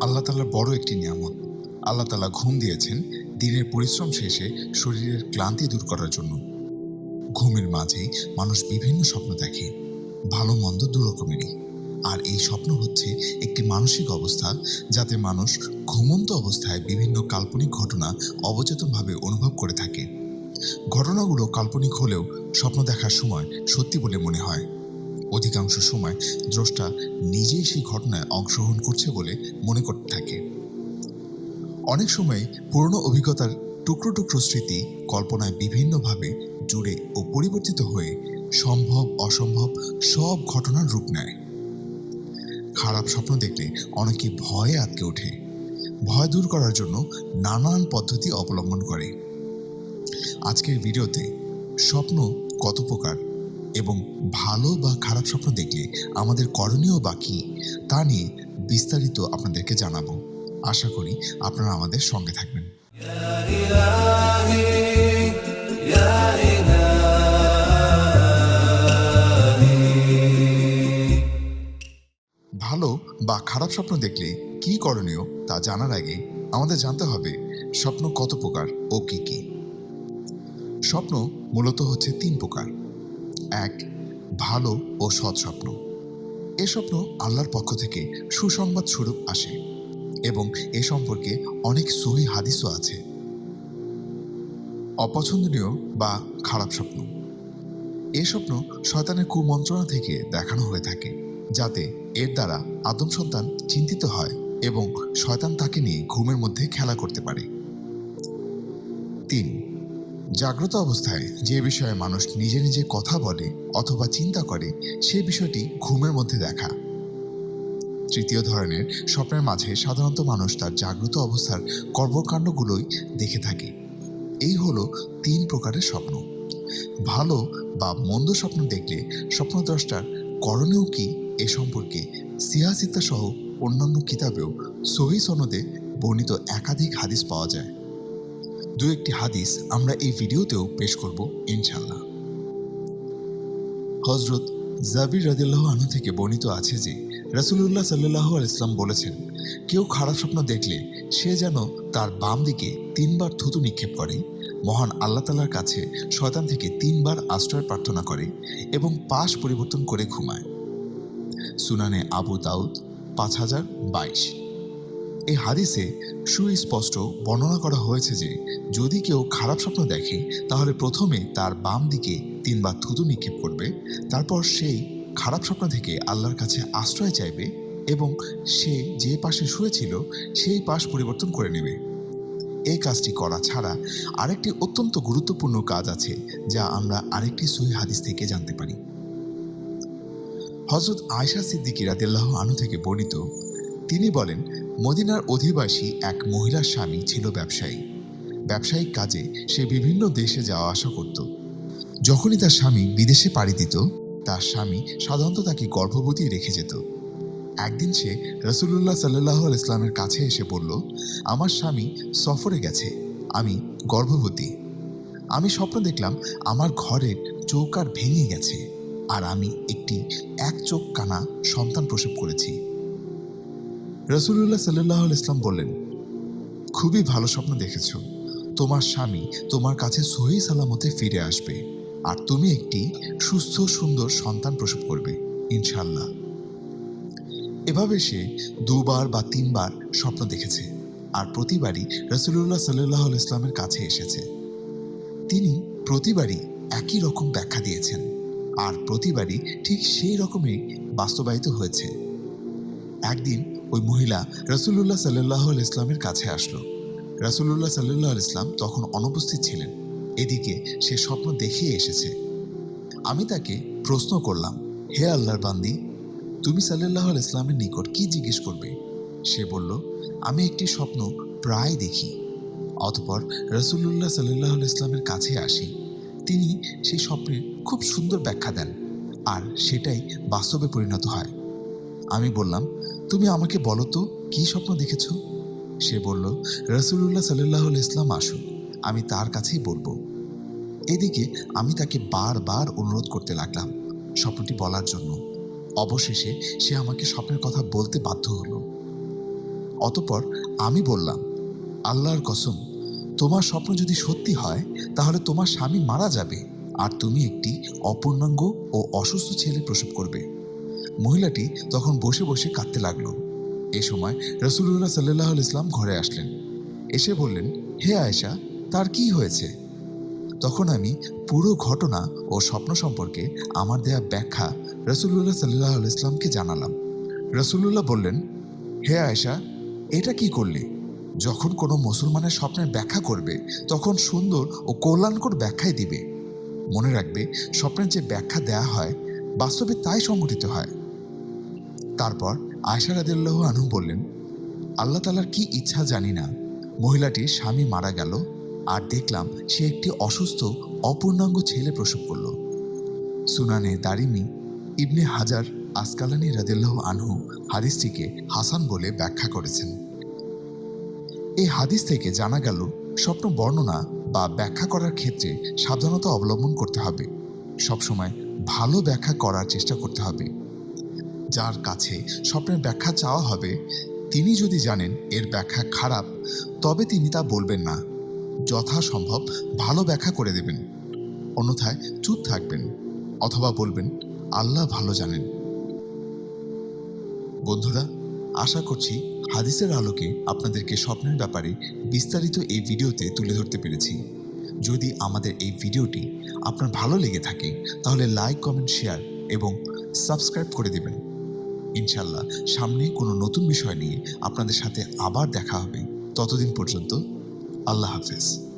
আল্লাহ তাআলার বড় একটি নিয়ামত। আল্লাহ তাআলা ঘুম দিয়েছেন দিনের পরিশ্রম শেষে শরীরের ক্লান্তি দূর করার জন্য। ঘুমের মাঝেই মানুষ বিভিন্ন স্বপ্ন দেখে, ভালো মন্দ দু রকমেরই। আর এই স্বপ্ন হচ্ছে একটি মানসিক অবস্থা যাতে মানুষ ঘুমন্ত অবস্থায় বিভিন্ন কাল্পনিক ঘটনা অবচেতনভাবে অনুভব করে থাকে। ঘটনাগুলো কাল্পনিক হলেও স্বপ্ন দেখার সময় সত্যি বলে মনে হয়। অধিকাংশ সময় দ্রষ্টা নিজেই সেই ঘটনায় অংশগ্রহণ করছে বলে মনে করতে থাকে। অনেক সময় পুরনো অভিজ্ঞতার টুকরো টুকরো স্মৃতি কল্পনায় বিভিন্নভাবে জুড়ে ও পরিবর্তিত হয়ে সম্ভব অসম্ভব সব ঘটনার রূপ নেয়। খারাপ স্বপ্ন দেখলে অনেকে ভয়ে আটকে ওঠে, ভয় দূর করার জন্য নানান পদ্ধতি অবলম্বন করে। আজকের ভিডিওতে স্বপ্ন কত প্রকার এবং ভালো বা খারাপ স্বপ্ন দেখলে আমাদের করণীয় বা কী তা নিয়ে বিস্তারিত আপনাদেরকে জানাবো। আশা করি আপনারা আমাদের সঙ্গে থাকবেন। ভালো বা খারাপ স্বপ্ন দেখলে কী করণীয় তা জানার আগে আমাদের জানতে হবে স্বপ্ন কত প্রকার ও কী কী। স্বপ্ন মূলত হচ্ছে তিন প্রকার। এক, ভালো ও সৎ স্বপ্ন। এ স্বপ্ন আল্লাহর পক্ষ থেকে সুসংবাদ স্বরূপ আসে এবং এ সম্পর্কে অনেক সহিহ হাদিসও আছে। অপছন্দনীয় বা খারাপ স্বপ্ন। এ স্বপ্ন শয়তানের কুমন্ত্রণা থেকে দেখানো হয়ে থাকে যাতে এর দ্বারা আদম সন্তান চিন্তিত হয় এবং শয়তান তাকে নিয়ে ঘুমের মধ্যে খেলা করতে পারে। 3, জাগ্রত অবস্থায় যে বিষয়ে মানুষ নিজে নিজে কথা বলে অথবা চিন্তা করে সে বিষয়টি ঘুমের মধ্যে দেখা। তৃতীয় ধরনের স্বপ্নের মাঝে সাধারণত মানুষ তার জাগ্রত অবস্থার কর্মকাণ্ডগুলোই দেখে থাকে। এই হলো 3 প্রকারের স্বপ্ন। ভালো বা মন্দ স্বপ্ন দেখলে স্বপ্নদ্রষ্টার করণীয় কি এ সম্পর্কে সিয়াসিতা সহ অন্যান্য কিতাবেও সহিহ সনদে বর্ণিত একাধিক হাদিস পাওয়া যায়। দু একটি হাদিস আমরা এই ভিডিওতেও পেশ করব ইনশাআল্লাহ। হযরত জাবির রাদিয়াল্লাহু আনহু থেকে বর্ণিত আছে যে রাসূলুল্লাহ সাল্লাল্লাহু আলাইহি ওয়াসাল্লাম বলেছেন, কেউ খারাপ স্বপ্ন দেখলে সে যেন তার বাম দিকে 3 বার থুতু নিক্ষেপ করে, মহান আল্লাহ তাআলার কাছে শয়তান থেকে 3 বার আশ্রয় প্রার্থনা করে এবং পাশ পরিবর্তন করে ঘুমায়। সুনানে আবু দাউদ 5022। এই হাদিসে সুস্পষ্ট বর্ণনা করা হয়েছে যে যদি কেউ খারাপ স্বপ্ন দেখে তাহলে প্রথমে তার বাম দিকে 3 বার থুতু নিক্ষেপ করবে, তারপর সেই খারাপ স্বপ্ন থেকে আল্লাহর কাছে আশ্রয় চাইবে এবং সে যে পাশে শুয়েছিল সেই পাশ পরিবর্তন করে নেবে। এই কাজটি করা ছাড়া আরেকটি অত্যন্ত গুরুত্বপূর্ণ কাজ আছে যা আমরা আরেকটি সহিহ হাদিস থেকে জানতে পারি। হযরত আয়েশা সিদ্দিকী রাদিয়াল্লাহু আনহা থেকে বর্ণিত, তিনি বলেন, মদিনার অধিবাসী এক মহিলার স্বামী ছিল ব্যবসায়ী। ব্যবসায়িক কাজে সে বিভিন্ন দেশে যাওয়া আসা করত। যখনই তার স্বামী বিদেশে পাড়ি দিত তার স্বামী সাধারণত তাকে গর্ভবতী রেখে যেত। একদিন সে রাসূলুল্লাহ সাল্লাল্লাহু আলাইহি ওয়াসাল্লামের কাছে এসে বলল, আমার স্বামী সফরে গেছে, আমি গর্ভবতী। আমি স্বপ্ন দেখলাম আমার ঘরের চৌকাঠ ভেঙে গেছে আর আমি একটি এক চোখ কানা সন্তান প্রসব করেছি। রাসূলুল্লাহ সাল্লাল্লাহু আলাইহি ওয়াসাল্লাম বললেন, খুবই ভালো স্বপ্ন দেখেছ। তোমার স্বামী তোমার কাছে সহিহ সালামতে ফিরে আসবে আর তুমি একটি সুস্থ সুন্দর সন্তান প্রসব করবে ইনশাআল্লাহ। এভাবে সে 2 বার বা 3 বার স্বপ্ন দেখেছে আর প্রতিবারই রাসূলুল্লাহ সাল্লাল্লাহু আলাইহি ওয়াসাল্লামের কাছে এসেছে। তিনি প্রতিবারই একই রকম ব্যাখ্যা দিয়েছেন আর প্রতিবারই ঠিক সেই রকমই বাস্তবায়িত হয়েছে। একদিন ওই মহিলা রাসূলুল্লাহ সাল্লাল্লাহু আলাইহি ওয়াসাল্লামের কাছে আসলো। রাসূলুল্লাহ সাল্লাল্লাহু আলাইহি ওয়াসাল্লাম তখন অনুপস্থিত ছিলেন। এদিকে সে স্বপ্ন দেখিয়ে এসেছে। আমি তাকে প্রশ্ন করলাম, হে আল্লাহর বান্দি, তুমি সাল্লাল্লাহু আলাইহি ওয়াসাল্লামের নিকট কি জিজ্ঞেস করবে? সে বলল, আমি একটি স্বপ্ন প্রায় দেখি। অতঃপর রাসূলুল্লাহ সাল্লাল্লাহু আলাইহি ওয়াসাল্লামের কাছে আসি। তিনি সেই স্বপ্নের খুব সুন্দর ব্যাখ্যা দেন আর সেটাই বাস্তবে পরিণত হয়। আমি বললাম, তুমি আমাকে বলো তো কী স্বপ্ন দেখেছ? সে বলল, রাসূলুল্লাহ সাল্লাল্লাহু আলাইহি ওয়াসাল্লাম আসুক, আমি তার কাছেই বলবো। এদিকে আমি তাকে বারবার অনুরোধ করতে লাগলাম স্বপ্নটি বলার জন্য। অবশেষে সে আমাকে স্বপ্নের কথা বলতে বাধ্য হলো। অতঃপর আমি বললাম, আল্লাহর কসম, তোমার স্বপ্ন যদি সত্যি হয় তাহলে তোমার স্বামী মারা যাবে আর তুমি একটি অপূর্ণাঙ্গ ও অসুস্থ ছেলে প্রসব করবে। মহিলাটি তখন বসে বসে কাঁদতে লাগলো। এ সময় রাসূলুল্লাহ সাল্লাল্লাহু আলাইহি ওয়াসাল্লাম ঘরে আসলেন। এসে বললেন, হে আয়েশা, তার কি হয়েছে? তখন আমি পুরো ঘটনা ও স্বপ্ন সম্পর্কে আমার দেয়া ব্যাখ্যা রাসূলুল্লাহ সাল্লাল্লাহু আলাইহি ওয়াসাল্লামকে জানালাম। রাসূলুল্লাহ বললেন, হে আয়েশা, এটা কি করলে? যখন কোনো মুসলমানের স্বপ্নের ব্যাখ্যা করবে তখন সুন্দর ও কল্যাণকর ব্যাখ্যাই দিবে। মনে রাখবে, স্বপ্নের যে ব্যাখ্যা দেয়া হয় বাস্তবে তাই সংঘটিত হয়। তারপর আয়েশা রাদিয়াল্লাহু আনহু বললেন, আল্লাহ তাআলার কি ইচ্ছা জানি না, মহিলাটির স্বামী মারা গেল আর দেখলাম সে একটি অসুস্থ অপূর্ণাঙ্গ ছেলে প্রসব করল। সুনানে দারিমি ইবনে হাজার আসকালানি রাদিয়াল্লাহু আনহু হাদিসটিকে হাসান বলে ব্যাখ্যা করেছেন। এই হাদিস থেকে জানা গেল, স্বপ্ন বর্ণনা বা ব্যাখ্যা করার ক্ষেত্রে সাবধানতা অবলম্বন করতে হবে। সবসময় ভালো ব্যাখ্যা করার চেষ্টা করতে হবে। যার কাছে স্বপ্নের ব্যাখ্যা চাওয়া হবে তিনি যদি জানেন এর ব্যাখ্যা খারাপ, তবে তিনি তা বলবেন না। যথাসম্ভব ভালো ব্যাখ্যা করে দেবেন, অন্যথায় চুপ থাকবেন অথবা বলবেন, আল্লাহ ভালো জানেন। বন্ধুরা, আশা করছি হাদিসের আলোকে আপনাদেরকে স্বপ্নের ব্যাপারে বিস্তারিত এই ভিডিওতে তুলে ধরতে পেরেছি। যদি আমাদের এই ভিডিওটি আপনার ভালো লেগে থাকে তাহলে লাইক, কমেন্ট, শেয়ার এবং সাবস্ক্রাইব করে দেবেন। ইনশাল্লাহ সামনে কোনো নতুন বিষয় নিয়ে আপনাদের সাথে আবার দেখা হবে। ততদিন পর্যন্ত আল্লাহ হাফেজ।